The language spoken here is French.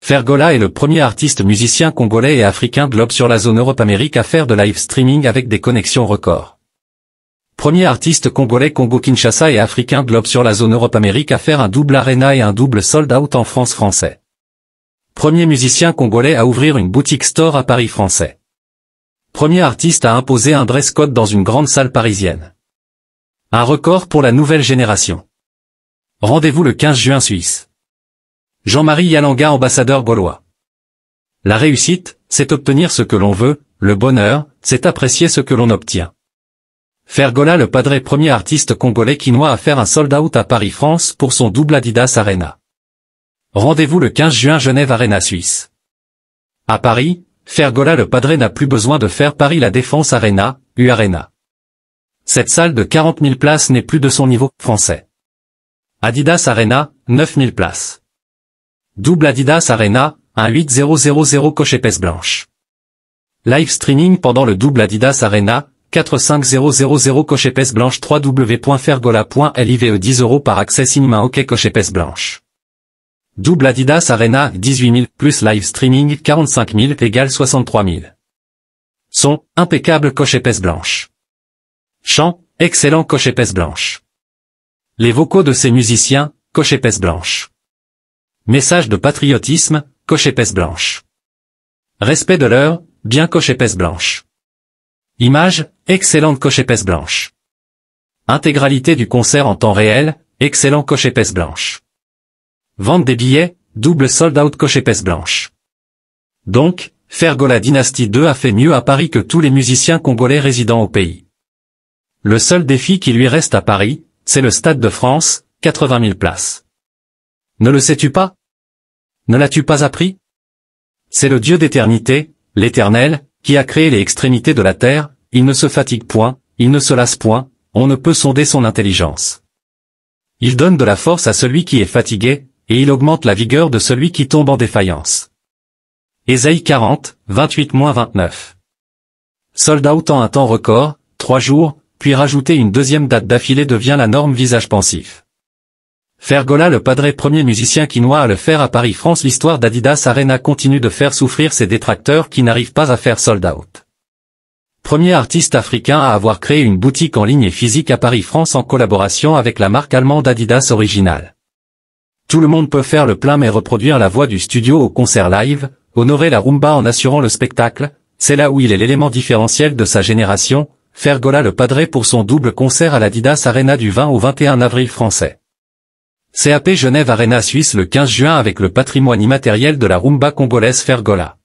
Fergola est le premier artiste musicien congolais et africain globe sur la zone Europe-Amérique à faire de live streaming avec des connexions records. Premier artiste congolais Congo-Kinshasa et africain globe sur la zone Europe-Amérique à faire un double arena et un double sold out en France français. Premier musicien congolais à ouvrir une boutique store à Paris français. Premier artiste à imposer un dress code dans une grande salle parisienne. Un record pour la nouvelle génération. Rendez-vous le 15 juin Suisse. Jean-Marie Yalanga, ambassadeur gaulois. La réussite, c'est obtenir ce que l'on veut, le bonheur, c'est apprécier ce que l'on obtient. Fergola le Padre, premier artiste congolais quinois à faire un sold-out à Paris-France pour son double Adidas Arena. Rendez-vous le 15 juin Genève Arena Suisse. À Paris, Fergola le Padre n'a plus besoin de faire Paris La Défense Arena, U-Arena. Cette salle de 40 000 places n'est plus de son niveau français. Adidas Arena, 9 000 places. Double Adidas Arena, 18000 coche épaisse blanche. Live streaming pendant le double Adidas Arena, 45000 coche épaisse blanche. www.fergola.live 10 € par accès cinéma ok coche épaisse blanche. Double Adidas Arena, 18 000, plus live streaming 45 000 égale 63 000. Son, impeccable coche épaisse blanche. Chant, excellent coche épaisse blanche. Les vocaux de ces musiciens, coche épaisse blanche. Message de patriotisme, coche épaisse blanche. Respect de l'heure, bien coche épaisse blanche. Image, excellente coche épaisse blanche. Intégralité du concert en temps réel, excellent coche épaisse blanche. Vente des billets, double sold out coche épaisse blanche. Donc, Fergola Dynasty 2 a fait mieux à Paris que tous les musiciens congolais résidant au pays. Le seul défi qui lui reste à Paris, c'est le Stade de France, 80 000 places. Ne le sais-tu pas? Ne l'as-tu pas appris? C'est le Dieu d'éternité, l'Éternel, qui a créé les extrémités de la terre, il ne se fatigue point, il ne se lasse point, on ne peut sonder son intelligence. Il donne de la force à celui qui est fatigué, et il augmente la vigueur de celui qui tombe en défaillance. Ésaïe 40, 28-29. Sold out en un temps record, 3 jours, puis rajouter une deuxième date d'affilée devient la norme visage pensif. Fergola le Padre, premier musicien quinois à le faire à Paris-France. L'histoire d'Adidas Arena continue de faire souffrir ses détracteurs qui n'arrivent pas à faire sold out. Premier artiste africain à avoir créé une boutique en ligne et physique à Paris-France en collaboration avec la marque allemande Adidas Original. Tout le monde peut faire le plein mais reproduire la voix du studio au concert live, honorer la rumba en assurant le spectacle, c'est là où il est l'élément différentiel de sa génération. Fergola le Padre pour son double concert à l'Adidas Arena du 20 au 21 avril français. CAP Genève Arena Suisse le 15 juin avec le patrimoine immatériel de la rumba congolaise Fergola.